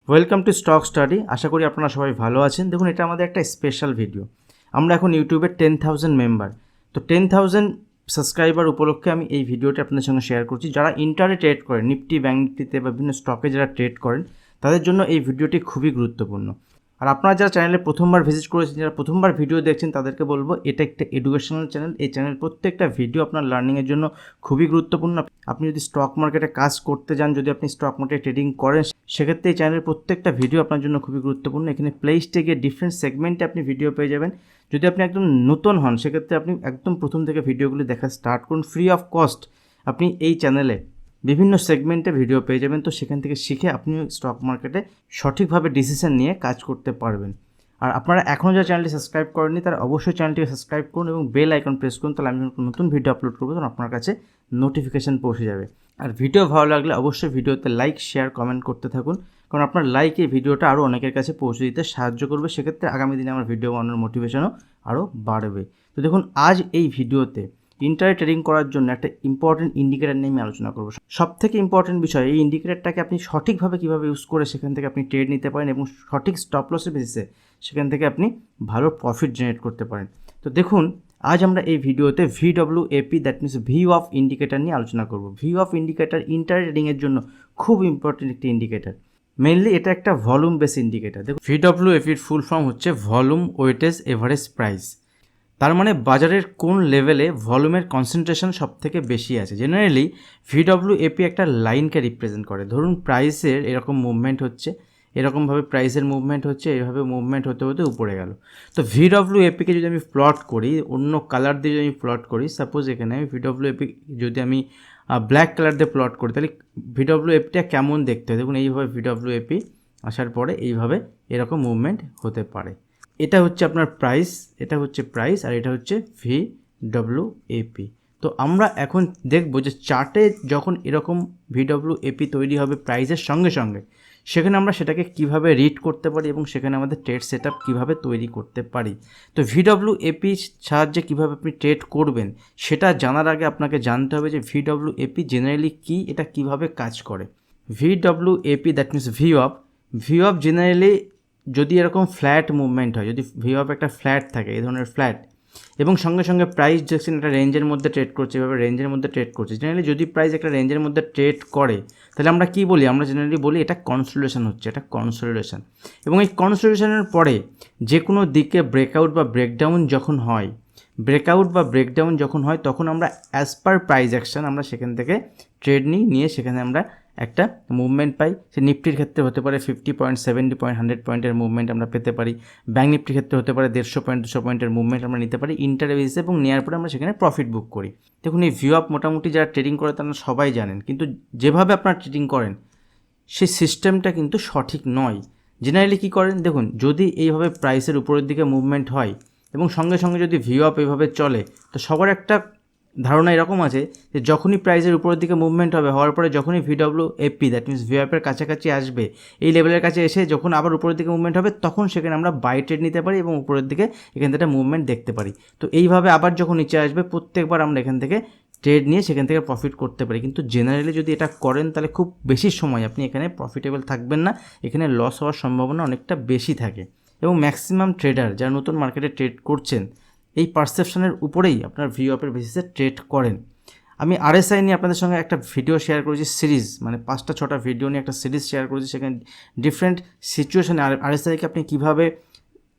Welcome to stock study. আশা করি আপনারা সবাই ভালো আছেন। দেখুন, এটা আমাদের একটা স্পেশাল ভিডিও। আমরা এখন ইউটিউবে 10,000 মেম্বার, তো 10,000 সাবস্ক্রাইবার উপলক্ষে আমি এই ভিডিওটা আপনাদের সঙ্গে শেয়ার করছি। যারা ইন্টারে ট্রেড করেন, নিফটি, ব্যাঙ্ক নিফটিতে বা বিভিন্ন স্টকে যারা ট্রেড করেন, তাদের জন্য এই ভিডিওটি খুবই গুরুত্বপূর্ণ। আর আপনারা যারা চ্যানেলে প্রথমবার ভিজিট করেছেন, যারা প্রথমবার ভিডিও দেখছেন, তাদেরকে বলবো এটা একটা এডুকেশনাল চ্যানেল। এই চ্যানেল প্রত্যেকটা ভিডিও আপনার লার্নিংয়ের জন্য খুবই গুরুত্বপূর্ণ। আপনি যদি স্টক মার্কেটে কাজ করতে যান, যদি আপনি স্টক মার্কেটে ট্রেডিং করেন, সেক্ষেত্রে এই চ্যানেলের প্রত্যেকটা ভিডিও আপনার জন্য খুবই গুরুত্বপূর্ণ। এখানে প্লেলিস্টে গিয়ে ডিফারেন্ট সেগমেন্টে আপনি ভিডিও পেয়ে যাবেন। যদি আপনি একদম নতুন হন, সেক্ষেত্রে আপনি একদম প্রথম থেকে ভিডিওগুলি দেখা স্টার্ট করুন। ফ্রি অফ কস্ট আপনি এই চ্যানেলে বিভিন্ন সেগমেন্টে ভিডিও পেয়ে যাবেন। তো সেখান থেকে শিখে আপনি স্টক মার্কেটে সঠিকভাবে ডিসিশন নিয়ে কাজ করতে পারবেন। আর আপনারা এখনও যারা চ্যানেলটি সাবস্ক্রাইব করেননি, তারা অবশ্যই চ্যানেলটিকে সাবস্ক্রাইব করুন এবং বেল আইকন প্রেস করুন। তাহলে আমি যখন নতুন ভিডিও আপলোড করবো তখন আপনার কাছে নোটিফিকেশান পৌঁছে যাবে। আর ভিডিও ভালো লাগলে অবশ্যই ভিডিওতে লাইক, শেয়ার, কমেন্ট করতে থাকুন, কারণ আপনার লাইক এই ভিডিওটা আরও অনেকের কাছে পৌঁছে দিতে সাহায্য করবে। সেক্ষেত্রে আগামী দিনে আমার ভিডিও বানানোর মোটিভেশনও আরও বাড়বে। তো দেখুন, আজ এই ভিডিওতে ইন্টারে ট্রেডিং করার জন্য একটা ইম্পর্টেন্ট ইন্ডিকেটার নিয়ে আমি আলোচনা করবো। সব থেকে ইম্পর্টেন্ট বিষয়, এই ইন্ডিকেটারটাকে আপনি সঠিকভাবে কীভাবে ইউজ করে সেখান থেকে আপনি ট্রেড নিতে পারেন এবং সঠিক স্টপ লসের বেসিসে সেখান থেকে আপনি ভালো প্রফিট জেনারেট করতে পারেন। তো দেখুন, আজ আমরা এই ভিডিওতে VWAP, that means view of indicator নিয়ে আলোচনা করব। ভিউ অফ ইন্ডিকেটার ইন্টারে ট্রেডিংয়ের জন্য খুব ইম্পর্টেন্ট একটি ইন্ডিকেটার। মেইনলি এটা একটা ভলিউম বেস ইন্ডিকেটার। দেখুন, VWAP এর ফুল ফর্ম হচ্ছে ভলিউম ওয়েটেজ এভারেজ প্রাইস। তার মানে বাজারের কোন লেভেলে ভলিউমের কনসেন্ট্রেশন সব থেকে বেশি আছে। জেনারেলি VWAP একটা লাইনকে রিপ্রেজেন্ট করে। ধরুন, প্রাইসের এরকম মুভমেন্ট হচ্ছে, এরকমভাবে প্রাইসের মুভমেন্ট হচ্ছে, এইভাবে মুভমেন্ট হতে হতে উপরে গেল। তো VWAPকে যদি আমি প্লট করি, অন্য কালার দিয়ে যদি আমি প্লট করি, সাপোজ এখানে আমি VWAP যদি আমি ব্ল্যাক কালার দিয়ে প্লট করি, তাহলে VWAPটা কেমন দেখতে হয়। দেখুন, এইভাবে VWAP আসার পরে এইভাবে এরকম মুভমেন্ট হতে পারে। এটা হচ্ছে আপনার প্রাইস, এটা হচ্ছে প্রাইস, আর এটা হচ্ছে VWAP। তো আমরা এখন দেখব যে চার্টে যখন এরকম VWAP তৈরি হবে প্রাইসের সঙ্গে সঙ্গে, সেখানে আমরা সেটাকে কিভাবে রিড করতে পারি এবং সেখানে আমাদের ট্রেড সেট আপ কীভাবে তৈরি করতে পারি। তো VWAP সাহায্যে কীভাবে আপনি ট্রেড করবেন সেটা জানার আগে আপনাকে জানতে হবে যে VWAP জেনারেলি কী, এটা কিভাবে কাজ করে। VWAP দ্যাট মিনস ভিওআপ জেনারেলি যদি এরকম ফ্ল্যাট মুভমেন্ট হয়, যদি ভিওআপ একটা ফ্ল্যাট থাকে, এই ধরনের ফ্ল্যাট, এবং সঙ্গে সঙ্গে প্রাইস দেখছেন একটা রেঞ্জের মধ্যে ট্রেড করছে, এভাবে রেঞ্জের মধ্যে ট্রেড করছে। জেনারেলি যদি প্রাইস একটা রেঞ্জের মধ্যে ট্রেড করে, তাহলে আমরা কী বলি? আমরা জেনারেলি বলি এটা কনসোলিডেশন হচ্ছে, এটা কনসোলিডেশন। এবং এই কনসোলিডেশনের পরে যে কোনো দিকে ব্রেকআউট বা ব্রেকডাউন যখন হয়, তখন আমরা অ্যাজ পার প্রাইস অ্যাকশন আমরা সেখান থেকে ট্রেড নিয়ে সেখানে আমরা একটা মুভমেন্ট পাই। সে নিফটির ক্ষেত্রে হতে পারে 50 পয়েন্ট, 70 পয়েন্ট, 100 পয়েন্টের মুভমেন্ট আমরা পেতে পারি। ব্যাঙ্ক নিফটির ক্ষেত্রে হতে পারে 150 পয়েন্ট, 200 পয়েন্টের মুভমেন্ট আমরা নিতে পারি ইন্টারে বেসিসে, এবং নেওয়ার পরে আমরা সেখানে প্রফিট বুক করি। দেখুন, এই ভিওআপ মোটামুটি যারা ট্রেডিং করে তারা সবাই জানেন, কিন্তু যেভাবে আপনারা ট্রেডিং করেন সেই সিস্টেমটা কিন্তু সঠিক নয়। জেনারেলি কী করেন, দেখুন, যদি এইভাবে প্রাইসের উপরের দিকে মুভমেন্ট হয় এবং সঙ্গে সঙ্গে যদি ভিওআপ এইভাবে চলে, তো সবার একটা ধারণা এরকম আছে যে যখনই প্রাইসের উপরের দিকে মুভমেন্ট হওয়ার পরে যখনই VWAP দ্যাট মিনস ভিওআপের কাছাকাছি আসবে, এই লেভেলের কাছে এসে যখন আবার উপরের দিকে মুভমেন্ট হবে, তখন সেখানে আমরা বাই ট্রেড নিতে পারি এবং উপরের দিকে এখান থেকে মুভমেন্ট দেখতে পারি। তো এইভাবে আবার যখন নিচে আসবে, প্রত্যেকবার আমরা এখান থেকে ট্রেড নিয়ে সেখান থেকে প্রফিট করতে পারি। কিন্তু জেনারেলি যদি এটা করেন, তাহলে খুব বেশি সময় আপনি এখানে প্রফিটেবল থাকবেন না, এখানে লস হওয়ার সম্ভাবনা অনেকটা বেশি থাকে। এবং ম্যাক্সিমাম ট্রেডার যারা নতুন মার্কেটে ট্রেড করছেন, এই পারসেপশনের উপরেই আপনার ভিওআপের বেসিসে ট্রেড করেন। আমি RSI নিয়ে আপনাদের সঙ্গে একটা ভিডিও শেয়ার করেছি, সিরিজ, মানে 5-6টা ভিডিও নিয়ে একটা সিরিজ শেয়ার করেছি। সেখানে ডিফারেন্ট সিচুয়েশানে RSIকে আপনি কীভাবে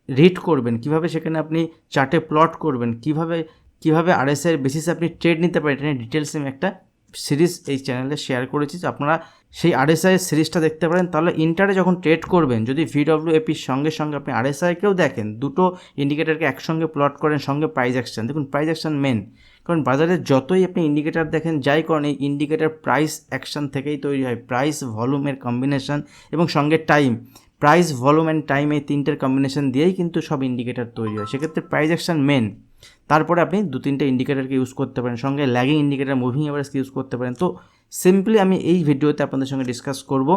রিড করবেন, কীভাবে সেখানে আপনি চার্টে প্লট করবেন, কীভাবে RSIয়ের বেসিসে আপনি ট্রেড নিতে পারেন, এটা নিয়ে ডিটেলসে আমি একটা সিরিজ এই চ্যানেলে শেয়ার করেছি। আপনারা সেই RSIয়ের সিরিজটা দেখতে পারেন। তাহলে ইন্টারে যখন ট্রেড করবেন, যদি VWAPর সঙ্গে সঙ্গে আপনি RSIকেও দেখেন, দুটো ইন্ডিকেটারকে একসঙ্গে প্লট করেন, সঙ্গে প্রাইস অ্যাকশন, দেখুন প্রাইস অ্যাকশন মেন, কারণ বাজারে যতই আপনি ইন্ডিকেটার দেখেন, যাই করেন, এই ইন্ডিকেটার প্রাইস অ্যাকশন থেকেই তৈরি হয়। প্রাইস, ভলিউমের কম্বিনেশন এবং সঙ্গে time, price, volume and time, এই তিনটের কম্বিনেশন দিয়েই কিন্তু সব ইন্ডিকেটার তৈরি হয়। সেক্ষেত্রে প্রাইস অ্যাকশন মেন, তারপরে আপনি 2-3টে ইন্ডিকেটারকে ইউজ করতে পারেন, সঙ্গে ল্যাগিং ইন্ডিকেটার, মুভিং এভারেজকে ইউজ করতে পারেন। তো সিম্পলি আমি এই ভিডিওতে আপনাদের সঙ্গে ডিসকাস করব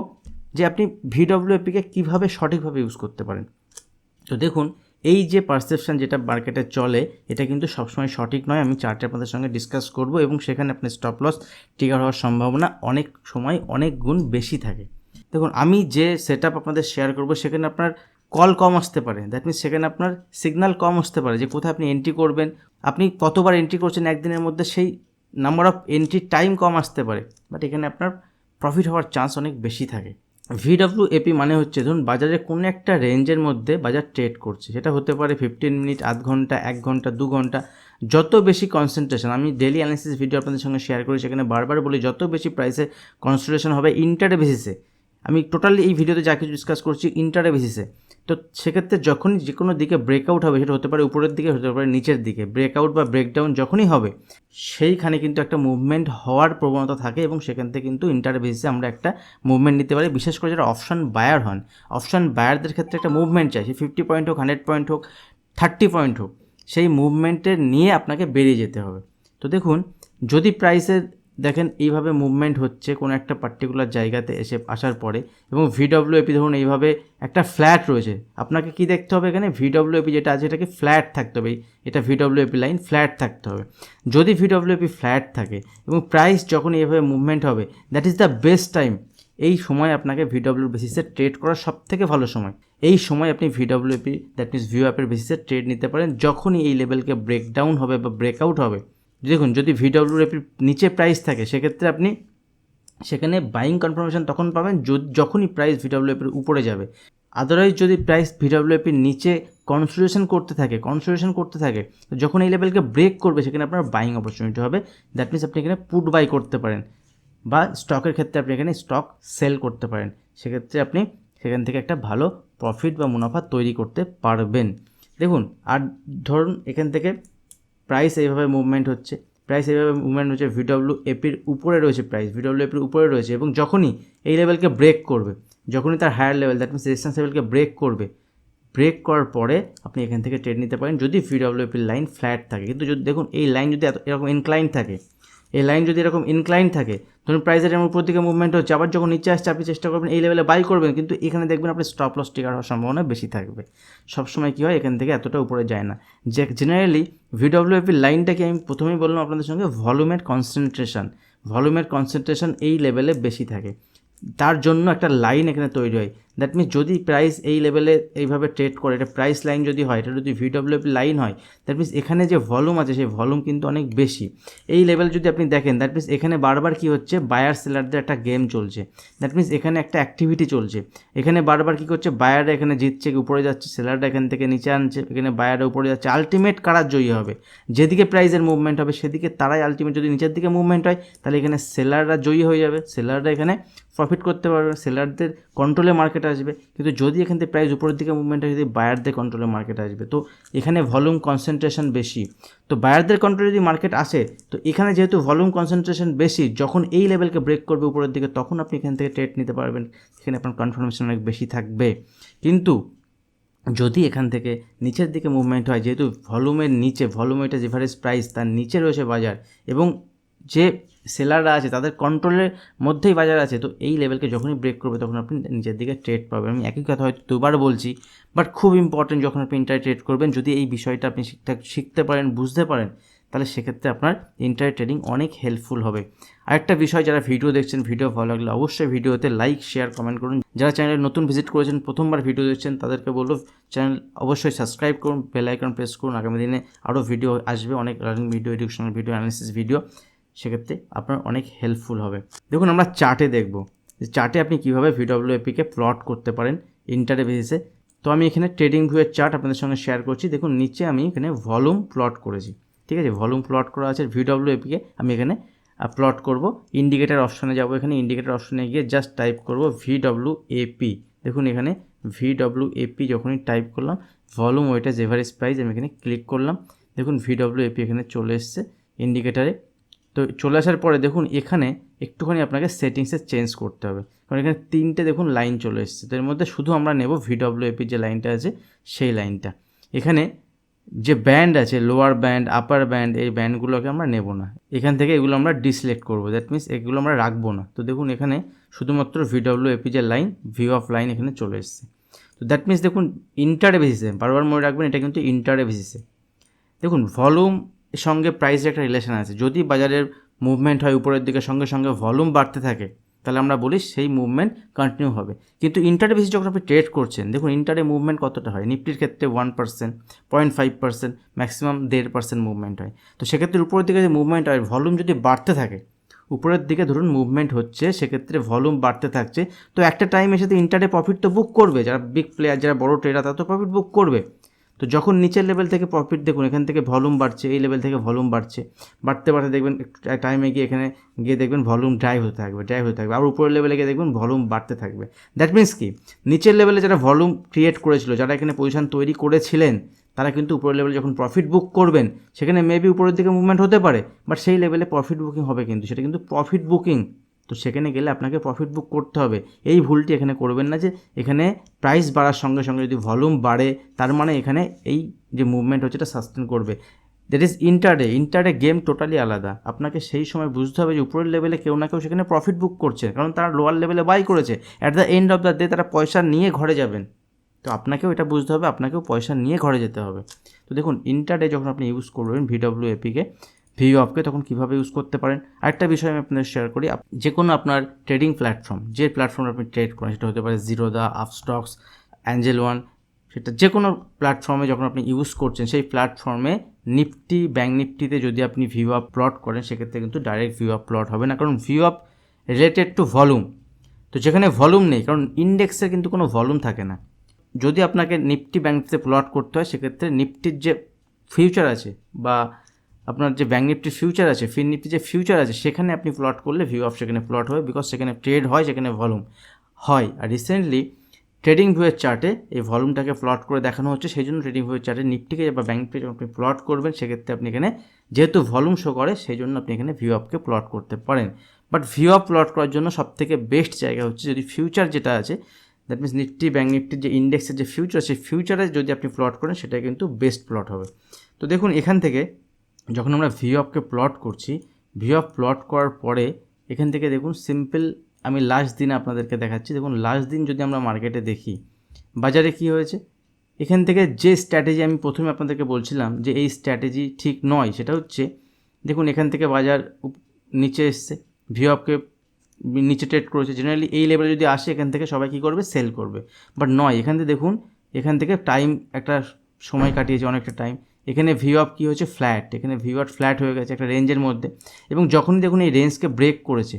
যে আপনি VWAPকে কীভাবে সঠিকভাবে ইউজ করতে পারেন। তো দেখুন, এই যে পারসেপশন যেটা মার্কেটে চলে, এটা কিন্তু সবসময় সঠিক নয়। আমি চার্টে আপনাদের সঙ্গে ডিসকাস করব এবং সেখানে আপনার স্টপ লস ট্রিগার হওয়ার সম্ভাবনা অনেক সময় অনেক গুণ বেশি থাকে। দেখুন আমি যে সেট আপ আপনাদের শেয়ার করবো সেখানে আপনার কল কম আসতে পারে, দ্যাট মিনস সেখানে আপনার সিগন্যাল কম আসতে পারে যে কোথায় আপনি এন্ট্রি করবেন, আপনি কতবার এন্ট্রি করছেন একদিনের মধ্যে সেই নাম্বার অফ এন্ট্রি টাইম কম আসতে পারে, বাট এখানে আপনার প্রফিট হওয়ার চান্স অনেক বেশি থাকে। VWAP মানে হচ্ছে ধরুন বাজারে কোনো একটা রেঞ্জের মধ্যে বাজার ট্রেড করছে, সেটা হতে পারে 15 মিনিট, আধ ঘন্টা, 1 ঘন্টা, 2 ঘন্টা, যত বেশি কনসেন্ট্রেশন, আমি ডেলি অ্যানালিসিস ভিডিও আপনাদের সঙ্গে শেয়ার করি, সেখানে বারবার বলি যত বেশি প্রাইসে কনসেন্ট্রেশন হবে ইন্টারডে বেসিসে, আমি টোটালি এই ভিডিওতে যা কিছু ডিসকাস করছি ইন্টারডে বেসিসে, তো সেক্ষেত্রে যখনই যে কোনো দিকে ব্রেকআউট হবে, সেটা হতে পারে উপরের দিকে, হতে পারে নিচের দিকে, ব্রেকআউট বা ব্রেকডাউন যখনই হবে সেইখানে কিন্তু একটা মুভমেন্ট হওয়ার প্রবণতা থাকে এবং সেখান থেকে কিন্তু ইন্টারডে বেসিসে আমরা একটা মুভমেন্ট নিতে পারি। বিশেষ করে যারা অপশন বায়ার হন, অপশন বায়ারদের ক্ষেত্রে একটা মুভমেন্ট চাই, সে 50 পয়েন্ট হোক, 100 পয়েন্ট হোক, 30 পয়েন্ট হোক, সেই মুভমেন্টের নিয়ে আপনাকে বেরিয়ে যেতে হবে। তো দেখুন যদি প্রাইসের দেখেন এইভাবে মুভমেন্ট হচ্ছে কোনো একটা পার্টিকুলার জায়গাতে এসে আসার পরে, এবং VWAP ধরুন এইভাবে একটা ফ্ল্যাট রয়েছে, আপনাকে কি দেখতে হবে এখানে VWAP যেটা আছে এটাকে ফ্ল্যাট থাকতে হবে, এটা VWAP লাইন ফ্ল্যাট থাকতে হবে। যদি VWAP ফ্ল্যাট থাকে এবং প্রাইস যখন এইভাবে মুভমেন্ট হবে, that is the best time, এই সময় আপনাকে VWAP বেসিসে ট্রেড করার সবথেকে ভালো সময়। এই সময় আপনি VWAP দ্যাট মিনস ভিওআপের বেসিসে ট্রেড নিতে পারেন যখনই এই লেভেলকে ব্রেকডাউন হবে বা ব্রেকআউট হবে। দেখুন যদি VWAP নিচে প্রাইস থাকে সেক্ষেত্রে আপনি সেখানে বাইং কনফার্মেশন তখন পাবেন যখনই প্রাইস VWAP উপরে যাবে। আদারওয়াইজ যদি প্রাইস VWAP নিচে কনসোলিডেশন করতে থাকে তো যখন এই লেভেলকে ব্রেক করবে সেখানে আপনার বাইং অপরচুনিটি হবে, দ্যাট মিনস আপনি এখানে পুট বাই করতে পারেন, বা স্টকের ক্ষেত্রে আপনি এখানে স্টক সেল করতে পারেন, সেক্ষেত্রে আপনি সেখান থেকে একটা ভালো প্রফিট বা মুনাফা তৈরি করতে পারবেন। দেখুন আর ধরুন এখান থেকে প্রাইস এইভাবে মুভমেন্ট হচ্ছে, VWAPর উপরে রয়েছে, প্রাইস VWAPর উপরে রয়েছে, এবং যখনই এই লেভেলকে ব্রেক করবে, যখনই তার higher level that means resistance লেভেলকে ব্রেক করার পরে আপনি এখান থেকে ট্রেড নিতে পারেন যদি VWAP লাইন ফ্ল্যাট থাকে। কিন্তু যদি দেখুন এই লাইন যদি এরকম ইনক্লাইন থাকে, ধরুন প্রাইসের যেমন উপর দিকে মুভমেন্ট হচ্ছে, আবার যখন নিচে আসছে আপনি চেষ্টা করবেন এই লেভেলে বাই করবেন, কিন্তু এখানে দেখবেন আপনি স্টপ লস ট্রিগার হওয়ার সম্ভাবনা বেশি থাকবে। সবসময় কী হয় এখান থেকে এতটা উপরে যায় না। জেনারেলি VWAP লাইনটাকে আমি প্রথমেই বললাম আপনাদের সঙ্গে, ভলিউমের কনসেন্ট্রেশন এই লেভেলে বেশি থাকে, তার জন্য একটা লাইন এখানে তৈরি হয়। দ্যাট মিনস যদি প্রাইস এই লেভেলে এইভাবে ট্রেড করে, এটা প্রাইস লাইন যদি হয়, এটা যদি VWAP লাইন হয়, দ্যাট মিনস এখানে যে ভলিউম আছে সেই ভলিউম কিন্তু অনেক বেশি। এই লেভেল যদি আপনি দেখেন, দ্যাট মিনস এখানে বারবার কি হচ্ছে, বায়ার সেলারদের একটা গেম চলছে, দ্যাট মিনস এখানে একটা অ্যাক্টিভিটি চলছে, এখানে বারবার কী করছে, বায়াররা এখানে জিতছে, উপরে যাচ্ছে, সেলাররা এখান থেকে নিচে আনছে, এখানে বায়াররা উপরে যাচ্ছে, আলটিমেট কারা জয়ী হবে, যেদিকে প্রাইসের মুভমেন্ট হবে সেদিকে তারাই আলটিমেট, যদি নিচের দিকে মুভমেন্ট হয় তাহলে এখানে সেলাররা জয়ী হয়ে যাবে, সেলাররা এখানে প্রফিট করতে পারবে, সেলারদের কন্ট্রোলে মার্কেট আসবে। কিন্তু যদি এখান থেকে প্রাইস উপরের দিকে মুভমেন্ট হয়, যদি বায়ারদের কন্ট্রোলে মার্কেট আসবে, তো এখানে ভলিউম কনসেন্ট্রেশন বেশি, তো বায়ারদের কন্ট্রোলে যদি মার্কেট আসে, তো এখানে যেহেতু ভলিউম কনসেন্ট্রেশন বেশি, যখন এই লেভেলকে ব্রেক করবে উপরের দিকে তখন আপনি এখান থেকে ট্রেড নিতে পারবেন, এখানে আপনার কনফার্মেশন অনেক বেশি থাকবে। কিন্তু যদি এখান থেকে নিচের দিকে মুভমেন্ট হয়, যেহেতু ভলিউমের এভারেজ প্রাইস তার নিচে রয়েছে বাজার, এবং যে সেলাররা আছে তাদের কন্ট্রোলের মধ্যেই বাজার আছে, তো এই লেভেলকে যখনই ব্রেক করবে তখন আপনি নিচের দিকে ট্রেড পাবেন। আমি একই কথা হয়তো দুবার বলছি, বাট খুব ইম্পর্টেন্ট যখন আপনি ইন্টারে ট্রেড করবেন, যদি এই বিষয়টা আপনি শিখতে পারেন, বুঝতে পারেন, তাহলে সেক্ষেত্রে আপনার ইন্টারে ট্রেডিং অনেক হেল্পফুল হবে। আরেকটা বিষয়, যারা ভিডিও দেখছেন, ভিডিও ভালো লাগলে অবশ্যই ভিডিওতে লাইক, শেয়ার, কমেন্ট করুন। যারা চ্যানেলে নতুন ভিজিট করেছেন, প্রথমবার ভিডিও দেখছেন, তাদেরকে বলবো চ্যানেল অবশ্যই সাবস্ক্রাইব করুন, বেল আইকন প্রেস করুন। আগামী দিনে আরও ভিডিও আসবে, অনেক learning video, educational video, analysis video, সেক্ষেত্রে আপনার অনেক হেল্পফুল হবে। দেখুন আমরা চার্টে দেখব যে চার্টে আপনি কীভাবে VWAPকে প্লট করতে পারেন ইন্টারে বেসিসে। তো আমি এখানে ট্রেডিং ভিউয়ের চার্ট আপনাদের সঙ্গে শেয়ার করছি। দেখুন নিচে আমি এখানে ভলিউম প্লট করেছি, ঠিক আছে, ভলিউম প্লট করা আছে। VWAPকে আমি এখানে প্লট করব, ইন্ডিকেটার অপশনে যাব, এখানে ইন্ডিকেটার অপশনে গিয়ে জাস্ট টাইপ করব VWAP। দেখুন এখানে VWAP যখনই টাইপ করলাম, ভলিউম ওয়েটেজ এভারেজ প্রাইস, আমি এখানে ক্লিক করলাম, দেখুন VWAP এখানে চলে এসছে ইন্ডিকেটারে। তো চলে আসার পরে দেখুন এখানে একটুখানি আপনাকে সেটিংসে চেঞ্জ করতে হবে, কারণ এখানে 3টে দেখুন লাইন চলে এসছে, তো এর মধ্যে শুধু আমরা নেব VWAP যে লাইনটা আছে সেই লাইনটা। এখানে যে ব্যান্ড আছে, লোয়ার ব্যান্ড, আপার ব্যান্ড, এই ব্যান্ডগুলোকে আমরা নেব না, এখান থেকে এগুলো আমরা ডিসিলেক্ট করবো, দ্যাট মিনস এগুলো আমরা রাখবো না। তো দেখুন এখানে শুধুমাত্র VWAP যে লাইন, ভিউ অফ লাইন এখানে চলে এসছে। তো দ্যাট মিনস দেখুন ইন্টারে বেসিসে, বারবার মনে রাখবেন এটা কিন্তু ইন্টারে বেসিসে। দেখুন ভলিউম সঙ্গে প্রাইসের একটা রিলেশন আছে, যদি বাজারের মুভমেন্ট হয় উপরের দিকে, সঙ্গে সঙ্গে ভলিউম বাড়তে থাকে, তাহলে আমরা বলি সেই মুভমেন্ট কন্টিনিউ হবে। কিন্তু ইন্টারডে বেসিস যখন আপনি ট্রেড করছেন, দেখুন ইন্টারডে মুভমেন্ট কতটা হয়, নিফটির ক্ষেত্রে 1%, 0.5%, ম্যাক্সিমাম 1.5% মুভমেন্ট হয়। তো সেক্ষেত্রে উপরের দিকে যে মুভমেন্ট হয়, ভলিউম যদি বাড়তে থাকে, উপরের দিকে ধরুন মুভমেন্ট হচ্ছে, সেক্ষেত্রে ভলিউম বাড়তে থাকছে, তো একটা টাইম এসে তো ইন্টারডে প্রফিট তো বুক করবে, যারা বিগ প্লেয়ার, যারা বড় ট্রেডার, তারা তো প্রফিট বুক করবে। তো যখন নিচের লেভেল থেকে প্রফিট, দেখুন এখান থেকে ভলিউম বাড়ছে, এই লেভেল থেকে ভলিউম বাড়ছে, বাড়তে বাড়তে দেখবেন টাইমে গিয়ে এখানে গিয়ে দেখবেন ভলিউম ড্রাইভ হতে থাকবে, আর উপরের লেভেলে গিয়ে দেখবেন ভলিউম বাড়তে থাকবে। দ্যাট মিনস কি, নিচের লেভেলে যারা ভলিউম ক্রিয়েট করেছিল, যারা এখানে পজিশন তৈরি করেছিলেন, তারা কিন্তু উপরের লেভেলে যখন প্রফিট বুক করবেন, সেখানে মেবি উপরের দিকে মুভমেন্ট হতে পারে, বাট সেই লেভেলে প্রফিট বুকিং হবে, কিন্তু সেটা কিন্তু প্রফিট বুকিং। তো সেখানে গেলে আপনাকে প্রফিট বুক করতে হবে। এই ভুলটি এখানে করবেন না যে এখানে প্রাইস বাড়ার সঙ্গে সঙ্গে যদি ভলিউম বাড়ে, তার মানে এখানে এই যে মুভমেন্ট হচ্ছে এটা সাস্টেন করবে। That is intraday game totally আলাদা। আপনাকে সেই সময় বুঝতে হবে যে উপরের লেভেলে কেউ না কেউ সেখানে প্রফিট বুক করছে, কারণ তারা লোয়ার লেভেলে বাই করেছে, at the end of the day তারা পয়সা নিয়ে ঘরে যাবেন। তো আপনাকেও এটা বুঝতে হবে, আপনাকেও পয়সা নিয়ে ঘরে যেতে হবে। তো দেখুন ইন্টারডে যখন আপনি ইউজ করবেন VWAPকে, VWAPকে, তখন কীভাবে ইউজ করতে পারেন, আরেকটা বিষয় আমি আপনাদের শেয়ার করি। যে কোনো আপনার ট্রেডিং প্ল্যাটফর্ম, যে প্ল্যাটফর্মে আপনি ট্রেড করেন, সেটা হতে পারে জিরোদা, আপস্টক্স, অ্যাঞ্জেল ওয়ান, সেটা যে কোনো প্ল্যাটফর্মে যখন আপনি ইউজ করছেন, সেই প্ল্যাটফর্মে নিফটি, ব্যাঙ্ক নিফটিতে যদি আপনি VWAP প্লট করেন, সেক্ষেত্রে কিন্তু ডাইরেক্ট VWAP প্লট হবে না, কারণ VWAP রিলেটেড টু ভলিউম। তো যেখানে ভলিউম নেই, কারণ ইন্ডেক্সের কিন্তু কোনো ভলিউম থাকে না। যদি আপনাকে নিফটি ব্যাঙ্ক নিফটিতে প্লট করতে হয়, সেক্ষেত্রে নিফটির যে ফিউচার আছে বা আপনার যে ব্যাঙ্ক নিফটির ফিউচার আছে, ফিন নিফটির যে ফিউচার আছে, সেখানে আপনি প্লট করলে VWAP সেখানে প্লট হবে, বিকজ সেখানে ট্রেড হয়, সেখানে ভলিউম হয়। আর রিসেন্টলি ট্রেডিং ভিউয়ের চার্টে এই ভলিউমটাকে প্লট করে দেখানো হচ্ছে, সেই জন্য ট্রেডিং ভিউয়ের চার্টে নিফটিকে বা ব্যাঙ্ক নিফটি যখন আপনি প্লট করবেন, সেক্ষেত্রে আপনি এখানে যেহেতু ভলিউম শো করে, সেই জন্য আপনি এখানে VWAPকে প্লট করতে পারেন। বাট VWAP প্লট করার জন্য সবথেকে বেস্ট জায়গা হচ্ছে যদি ফিউচার যেটা আছে, দ্যাট মিনস নিফটি ব্যাঙ্ক নিফটির যে ইন্ডেক্সের যে ফিউচার, সেই ফিউচারে যদি আপনি প্লট করেন, সেটা কিন্তু বেস্ট প্লট হবে। তো দেখুন এখান থেকে যখন আমরা VWAPকে প্লট করছি, VWAP প্লট করার পরে এখান থেকে দেখুন সিম্পল, আমি লাস্ট দিন আপনাদেরকে দেখাচ্ছি। দেখুন লাস্ট দিন যদি আমরা মার্কেটে দেখি, বাজারে কি হয়েছে, এখান থেকে যে স্ট্র্যাটেজি আমি প্রথমে আপনাদেরকে বলছিলাম যে এই স্ট্র্যাটেজি ঠিক নয়, সেটা হচ্ছে দেখুন এখান থেকে বাজার নিচে এসছে, VWAPকে নিচে ট্রেড করেছে, জেনারেলি এই লেভেলে যদি আসে, এখান থেকে সবাই কী করবে, সেল করবে। বাট নয়, এখান থেকে দেখুন এখান থেকে টাইম একটা সময় কাটিয়েছে, অনেকটা টাইম, এখানে VWAP কী হয়েছে, ফ্ল্যাট, এখানে VWAP ফ্ল্যাট হয়ে গেছে একটা রেঞ্জের মধ্যে, এবং যখনই দেখুন এই রেঞ্জকে ব্রেক করেছে,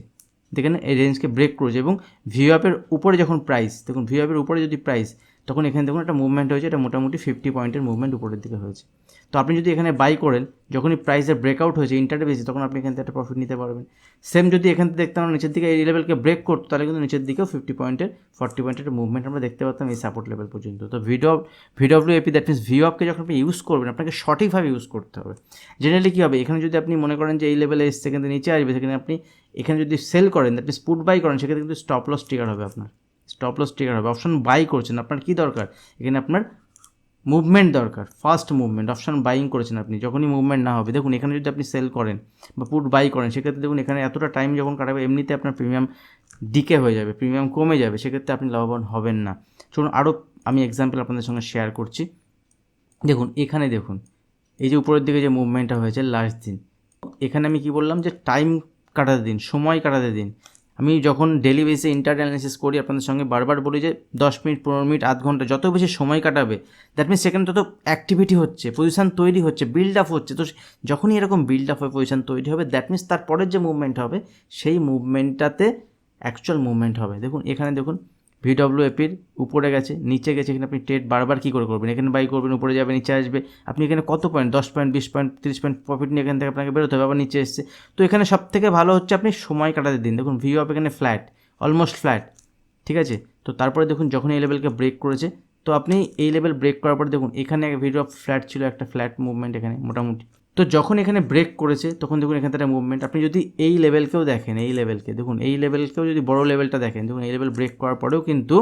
দেখেন এই রেঞ্জকে ব্রেক করেছে, এবং VWAPের উপরে যখন প্রাইস, দেখুন VWAPের উপরে যদি প্রাইস, তখন এখানে দেখুন একটা মুভমেন্ট হয়েছে, এটা মোটামুটি 50 পয়েন্টের মুভমেন্ট উপরের দিকে হয়েছে। তো আপনি যদি এখানে বাই করেন, যখনই প্রাইসের ব্রেকআউট হয়েছে ইন্টারডে বেসিস, তখন আপনি এখান থেকে একটা প্রফিট নিতে পারবেন। সেম যদি এখান থেকে দেখতাম নিচের দিকে এই লেভেলকে ব্রেক করতো, তাহলে কিন্তু নিচের দিকেও 50 পয়েন্টের 40 পয়েন্টের মুভমেন্ট আমরা দেখতে পারতাম এই সাপোর্ট লেভেল পর্যন্ত। তো VWAP দ্যাট মিনস VWAPকে যখন আপনি ইউজ করবেন, আপনাকে সঠিকভাবে ইউজ করতে হবে। জেনারেলি কী হবে, এখানে যদি আপনি মনে করেন যে এই লেভেলে এসছে, কিন্তু নিচে আসবে, সেখানে আপনি এখানে যদি সেল করেন, দ্যাট মিনস পুট বাই করেন, সেক্ষেত্রে কিন্তু স্টপ লস ট্রিগার হবে, আপনার স্টপ লস ট্রিগার হবে। অপশন বাই করছেন, আপনার কী দরকার, এখানে আপনার মুভমেন্ট দরকার, ফাস্ট মুভমেন্ট। অপশন বাইং করেছেন আপনি, যখনই মুভমেন্ট না হবে, দেখুন এখানে যদি আপনি সেল করেন বা পুট বাই করেন, সেক্ষেত্রে দেখুন এখানে এতটা টাইম যখন কাটাবে, এমনিতে আপনার প্রিমিয়াম ডিকে হয়ে যাবে, প্রিমিয়াম কমে যাবে, সেক্ষেত্রে আপনি লাভবান হবেন না। চলুন আরও আমি এক্সাম্পল আপনাদের সঙ্গে শেয়ার করছি। দেখুন এখানে দেখুন এই যে উপরের দিকে যে মুভমেন্টটা হয়েছে লাস্ট দিন, এখানে আমি কি বললাম যে টাইম কাটাতে দিন, সময় কাটাতে দিন। আমি যখন ডেলি বেসে ইন্টারডে অ্যানালিসিস করি, আপনাদের সঙ্গে বারবার বলি যে 10 মিনিট, 15 মিনিট, আধ ঘন্টা, যত বেশি সময় কাটাবে, দ্যাট মিনস সেখানে তত অ্যাক্টিভিটি হচ্ছে, পজিশান তৈরি হচ্ছে, বিল্ড আপ হচ্ছে। তো যখনই এরকম বিল্ড আপ হয়ে পজিশান তৈরি হবে, দ্যাট মিনস তারপরের যে মুভমেন্ট হবে, সেই মুভমেন্টটাতে অ্যাকচুয়াল মুভমেন্ট হবে। দেখুন এখানে দেখুন VWAPর উপরে গেছে, নিচে গেছে, এখানে আপনি ট্রেড বারবার কী করে করবেন, এখানে বাই করবেন, উপরে যাবে, নিচে আসবে, আপনি এখানে কত point, 10 point, 20 point, 30 point profit নিয়ে এখান থেকে আপনাকে বেরোতে হবে, আবার নিচে এসছে। তো এখানে সব থেকে ভালো হচ্ছে আপনি সময় কাটাতে দিন। দেখুন VWAP এখানে ফ্ল্যাট, অলমোস্ট ফ্ল্যাট, ঠিক আছে। তো তারপরে দেখুন যখন এই লেভেলকে ব্রেক করেছে, তো আপনি এই লেভেল ব্রেক করার পর দেখুন এখানে VWAP ফ্ল্যাট ছিল, একটা ফ্ল্যাট মুভমেন্ট এখানে মোটামুটি। তো যখন এখানে ব্রেক করেছে, তখন দেখুন এখান থেকে মুভমেন্ট, আপনি যদি এই লেভেলকেও দেখেন, এই লেভেলকে দেখুন, এই লেভেলকেও যদি বড় লেভেলটা দেখেন, দেখুন এই লেভেল ব্রেক করার পরেও কিন্তু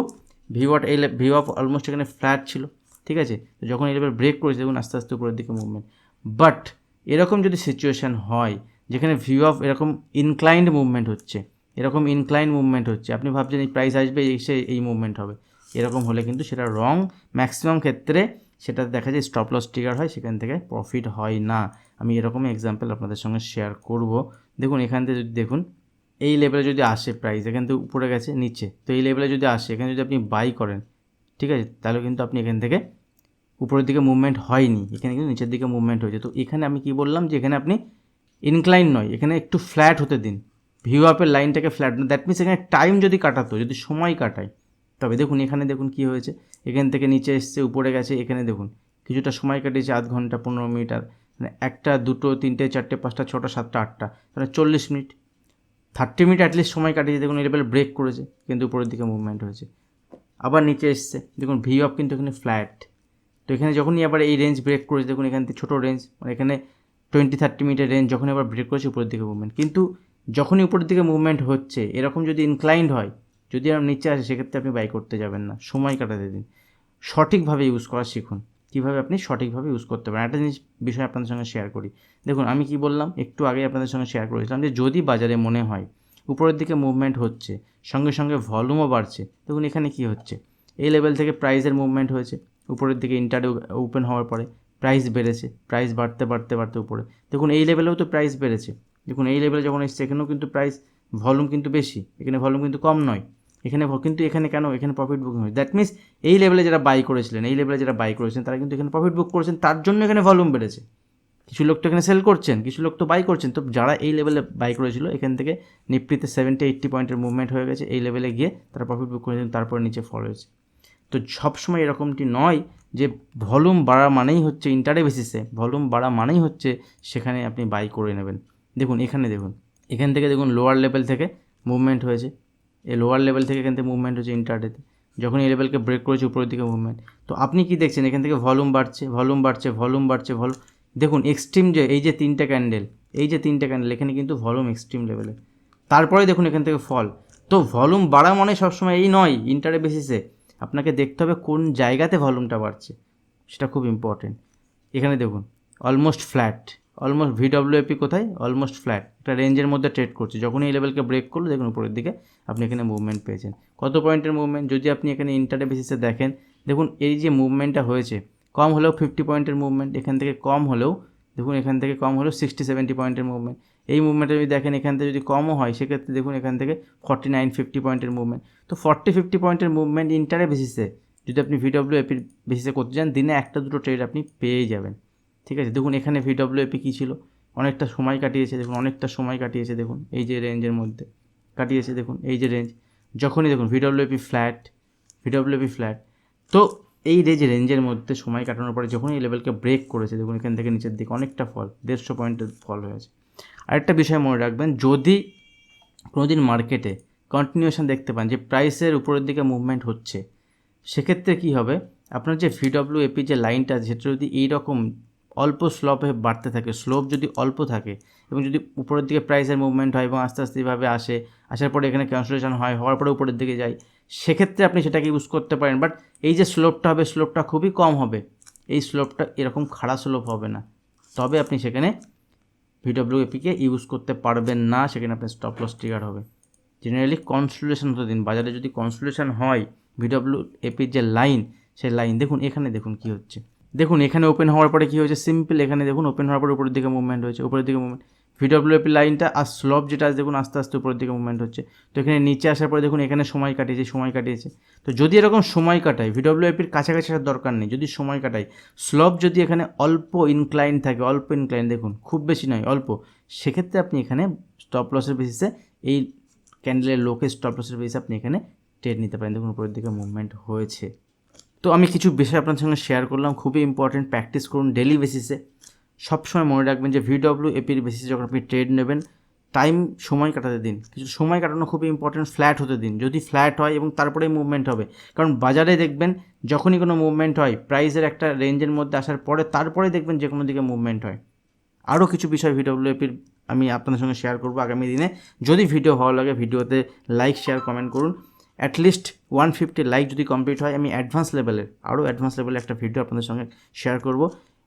VWAP অলমোস্ট এখানে ফ্ল্যাট ছিল, ঠিক আছে। তো যখন এই লেভেল ব্রেক করেছে, দেখুন আস্তে আস্তে উপরের দিকে মুভমেন্ট। বাট এরকম যদি সিচুয়েশান হয় যেখানে VWAP এরকম ইনক্লাইন্ড মুভমেন্ট হচ্ছে, আপনি ভাবছেন এই প্রাইস আসবে, এসে এই মুভমেন্ট হবে, এরকম হলে কিন্তু সেটা রং। ম্যাক্সিমাম ক্ষেত্রে সেটা দেখা যায় স্টপ লস ট্রিগার হয়, সেখান থেকে প্রফিট হয় না। আমি এরকমই এক্সাম্পল আপনাদের সঙ্গে শেয়ার করব। দেখুন এখান থেকে যদি দেখুন এই লেভেলে যদি আসে প্রাইস, এখান থেকে উপরে গেছে নিচে, তো এই লেভেলে যদি আসে এখানে যদি আপনি বাই করেন, ঠিক আছে, তাহলে কিন্তু আপনি এখান থেকে উপরের দিকে মুভমেন্ট হয়নি, এখানে কিন্তু নিচের দিকে মুভমেন্ট হয়েছে। তো এখানে আমি কি বললাম যে এখানে আপনি ইনক্লাইন নয়, এখানে একটু ফ্ল্যাট হতে দিন, ভিওআপের লাইনটাকে ফ্ল্যাট, দ্যাট মিনস এখানে টাইম যদি কাটাতো, যদি সময় কাটায়, তবে দেখুন এখানে দেখুন কী হয়েছে, এখান থেকে নিচে এসছে উপরে গেছে, এখানে দেখুন কিছুটা সময় কাটিয়েছে, আধ ঘন্টা 15 মিনিট, আর মানে 1টা 2টো 3টে 4টে 5টা 6টা 7টা 8টা, মানে 40 মিনিট, 30 মিনিট অ্যাটলিস্ট সময় কাটিয়েছে। দেখুন এই লেভেল ব্রেক করেছে কিন্তু উপরের দিকে মুভমেন্ট হয়েছে, আবার নিচে এসছে, দেখুন ভিওআপ কিন্তু এখানে ফ্ল্যাট। তো এখানে যখনই আবার এই রেঞ্জ ব্রেক করেছে, দেখুন এখান থেকে ছোটো রেঞ্জ, মানে এখানে 20-30 মিনিটের রেঞ্জ যখনই আবার ব্রেক করেছে উপরের দিকে মুভমেন্ট, কিন্তু যখনই উপরের দিকে মুভমেন্ট হচ্ছে এরকম যদি ইনক্লাইন্ড হয়, যদি আর নিচে আসে, সেক্ষেত্রে আপনি বাই করতে যাবেন না, সময় কাটাতে দিন, সঠিকভাবে ইউজ করা শিখুন, কীভাবে আপনি সঠিকভাবে ইউজ করতে পারেন। একটা জিনিস বিষয় আপনাদের সঙ্গে শেয়ার করি, দেখুন আমি কি বললাম একটু আগে আপনাদের সঙ্গে শেয়ার করেছিলাম যে যদি বাজারে মনে হয় উপরের দিকে মুভমেন্ট হচ্ছে, সঙ্গে সঙ্গে ভলিউমও বাড়ছে, দেখুন এখানে কি হচ্ছে, এই লেভেল থেকে প্রাইসের মুভমেন্ট হয়েছে, উপরের দিকে ইন্টারডে ওপেন হওয়ার পরে প্রাইস বেড়েছে, প্রাইস বাড়তে বাড়তে বাড়তে উপরে, দেখুন এই লেভেলেও তো প্রাইস বেড়েছে, দেখুন এই লেভেলে যখন এসছে এখানেও কিন্তু প্রাইস ভলিউম কিন্তু বেশি, এখানে ভলিউম কিন্তু কম নয়, এখানে কিন্তু এখানে কেন, এখানে প্রফিট বুকিং হয়েছে, দ্যাট মিনস এই লেভেলে যারা বাই করেছিলেন, এই লেভেলে যারা বাই করেছেন তারা কিন্তু এখানে প্রফিট বুক করেছেন, তার জন্য এখানে ভলিউম বেড়েছে। কিছু লোক তো এখানে সেল করছেন, কিছু লোক তো বাই করছেন, তো যারা এই লেভেলে বাই করেছিল এখান থেকে নিফটিতে 70-80 পয়েন্টের মুভমেন্ট হয়ে গেছে, এই লেভেলে গিয়ে তারা প্রফিট বুক করেছেন, তারপরে নিচে ফল হয়েছে। তো সবসময় এরকমটি নয় যে ভলিউম বাড়া মানেই হচ্ছে ইন্টারডে বেসিসে, ভলিউম বাড়া মানেই হচ্ছে সেখানে আপনি বাই করে নেবেন। দেখুন এখানে দেখুন, এখান থেকে দেখুন লোয়ার লেভেল থেকে মুভমেন্ট হয়েছে, এই লোয়ার লেভেল থেকে এখান থেকে মুভমেন্ট হচ্ছে ইন্টারডেতে, যখন এই লেভেলকে ব্রেক করেছে উপরের দিকে মুভমেন্ট, তো আপনি কি দেখছেন এখান থেকে ভলিউম বাড়ছে, ভলিউম বাড়ছে, ভলিউম বাড়ছে, দেখুন এক্সট্রিম যে এই যে 3টে ক্যান্ডেল, এই যে 3টে ক্যান্ডেল, এখানে কিন্তু ভলিউম এক্সট্রিম লেভেলে, তারপরে দেখুন এখান থেকে ফল। তো ভলিউম বাড়া মানে সবসময় এই নয় ইন্টারডে বেসিসে, আপনাকে দেখতে হবে কোন জায়গাতে ভলিউমটা বাড়ছে, সেটা খুব ইম্পর্টেন্ট। এখানে দেখুন অলমোস্ট ফ্ল্যাট, অলমোস্ট ভিডব্লিউএপি কোথায়, অলমোস্ট ফ্ল্যাট, একটা রেঞ্জের মধ্যে ট্রেড করছে, যখনই এই লেভেলকে ব্রেক করলো দেখুন উপরের দিকে আপনি এখানে মুভমেন্ট পেয়েছেন। কত পয়েন্টের মুভমেন্ট, যদি আপনি এখানে ইন্টারডে বেসিসে দেখেন, দেখুন এই যে মুভমেন্টটা হয়েছে, কম হলেও 50 পয়েন্টের মুভমেন্ট, এখান থেকে কম হলেও দেখুন, এখান থেকে কম হলেও 60-70 পয়েন্টের মুভমেন্ট, এই মুভমেন্টটা যদি দেখেন এখান থেকে যদি কমও হয়, সেক্ষেত্রে দেখুন এখান থেকে 49-50 পয়েন্টের মুভমেন্ট। তো 40-50 পয়েন্টের মুভমেন্ট ইন্টারে বেসিসে যদি আপনি ভিডব্লিউএপির বেসিসে করতে চান, দিনে 1-2 ট্রেড আপনি পেয়েই যাবেন, ঠিক আছে। দেখুন এখানে ভিডব্লিউএপি কী ছিল, অনেকটা সময় কাটিয়েছে, দেখুন অনেকটা সময় কাটিয়েছে, দেখুন এই যে রেঞ্জের মধ্যে কাটিয়েছে, দেখুন এই যে রেঞ্জ, যখনই দেখুন ভিডব্লিউএপি ফ্ল্যাট, ভিডব্লিউএপি ফ্ল্যাট, তো এই যে রেঞ্জের মধ্যে সময় কাটানোর পরে যখন এই লেভেলকে ব্রেক করেছে, দেখুন এখান থেকে নিচের দিকে অনেকটা ফল, 150 পয়েন্টের ফল হয়েছে। আরেকটা বিষয় মনে রাখবেন, যদি কোনোদিন মার্কেটে কন্টিনিউশন দেখতে পান যে প্রাইসের উপরের দিকে মুভমেন্ট হচ্ছে, সেক্ষেত্রে কী হবে, আপনার যে ভিডব্লিউএপি যে লাইনটা আছে সেটা যদি এইরকম অল্প স্লোপে বাড়তে থাকে, স্লোপ যদি অল্প থাকে এবং যদি উপরের দিকে প্রাইসের মুভমেন্ট হয় এবং আস্তে আস্তে এইভাবে আসার পরে এখানে ক্যান্সেলেশন হয়, হওয়ার পরে উপরের দিকে যায়, সেক্ষেত্রে আপনি সেটাকে ইউজ করতে পারেন। বাট এই যে স্লোপটা হবে, স্লোপটা খুবই কম হবে, এই স্লোপটা এরকম খাড়া স্লোপ হবে না, তবে আপনি সেখানে ভিডব্লিউএপিকে ইউজ করতে পারবেন না, সেখানে আপনার স্টপ লস ট্রিগার হবে। জেনারেলি কনসোলিডেশন হতে দিন, বাজারে যদি কনসোলিডেশন হয় ভিডব্লিউএপির যে লাইন, সেই লাইন দেখুন এখানে দেখুন কী হচ্ছে, দেখুন এখানে ওপেন হওয়ার পরে কী হয়েছে, সিম্পল এখানে দেখুন ওপেন হওয়ার পরে উপরের দিকে মুভমেন্ট হয়েছে, উপরের দিকে মুভমেন্ট, ভিডব্লিউএপি লাইনটা আর স্লপ যেটা আছে দেখুন আস্তে আস্তে উপরের দিকে মুভমেন্ট হচ্ছে, তো এখানে নিচে আসার পরে দেখুন এখানে সময় কাটিয়েছে। তো যদি এরকম সময় কাটায়, ভিডব্লিউএপির কাছাকাছি আসার দরকার নেই, যদি সময় কাটায়, স্লপ যদি এখানে অল্প ইনক্লাইন থাকে, অল্প ইনক্লাইন দেখুন খুব বেশি নয় অল্প, সেক্ষেত্রে আপনি এখানে স্টপ লসের বেসিসে এই ক্যান্ডেলের লোকে স্টপ লসের বেসিসে আপনি এখানে ট্রেড নিতে পারেন। দেখুন উপরের দিকে মুভমেন্ট হয়েছে। তো আমি কিছু বিষয় আপনার সঙ্গে শেয়ার করলাম, খুবই ইম্পর্টেন্ট, প্র্যাকটিস করুন ডেলি বেসিসে। সবসময় মনে রাখবেন যে ভিডব্লিউএপির বেসিসে যখন আপনি ট্রেড নেবেন, টাইম সময় কাটাতে দিন, কিছু সময় কাটানো খুবই ইম্পর্টেন্ট, ফ্ল্যাট হতে দিন, যদি ফ্ল্যাট হয় এবং তারপরেই মুভমেন্ট হবে, কারণ বাজারে দেখবেন যখনই কোনো মুভমেন্ট হয় প্রাইসের একটা রেঞ্জের মধ্যে আসার পরে তারপরে দেখবেন যে কোনো দিকে মুভমেন্ট হয়। আরও কিছু বিষয় ভিডব্লিউএপির আমি আপনাদের সঙ্গে শেয়ার করবো আগামী দিনে। যদি ভিডিও ভালো লাগে ভিডিওতে লাইক শেয়ার কমেন্ট করুন, অ্যাটলিস্ট 150 লাইক যদি কমপ্লিট হয়, আমি অ্যাডভান্স লেভেলের একটা ভিডিও আপনাদের সঙ্গে শেয়ার করব।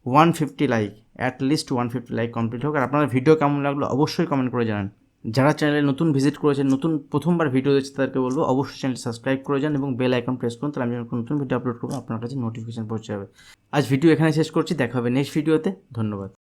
150 লাইক, অ্যাটলিস্ট 150 লাইক কমপ্লিট হোক। আর আপনাদের ভিডিও কেমন লাগলো অবশ্যই কমেন্ট করে জানান। যারা চ্যানেলে নতুন ভিজিট করেছেন, প্রথমবার ভিডিও দেখছে, তাদেরকে বলবো অবশ্যই চ্যানেল সাবস্ক্রাইব করে যান এবং বেল আইকন প্রেস করুন, তাহলে আমি যখন নতুন ভিডিও আপলোড করবো আপনার কাছে নোটিফিকেশন পৌঁছে যাবে। আজ ভিডিও এখানে শেষ করছি, দেখা হবে নেক্সট ভিডিওতে। ধন্যবাদ।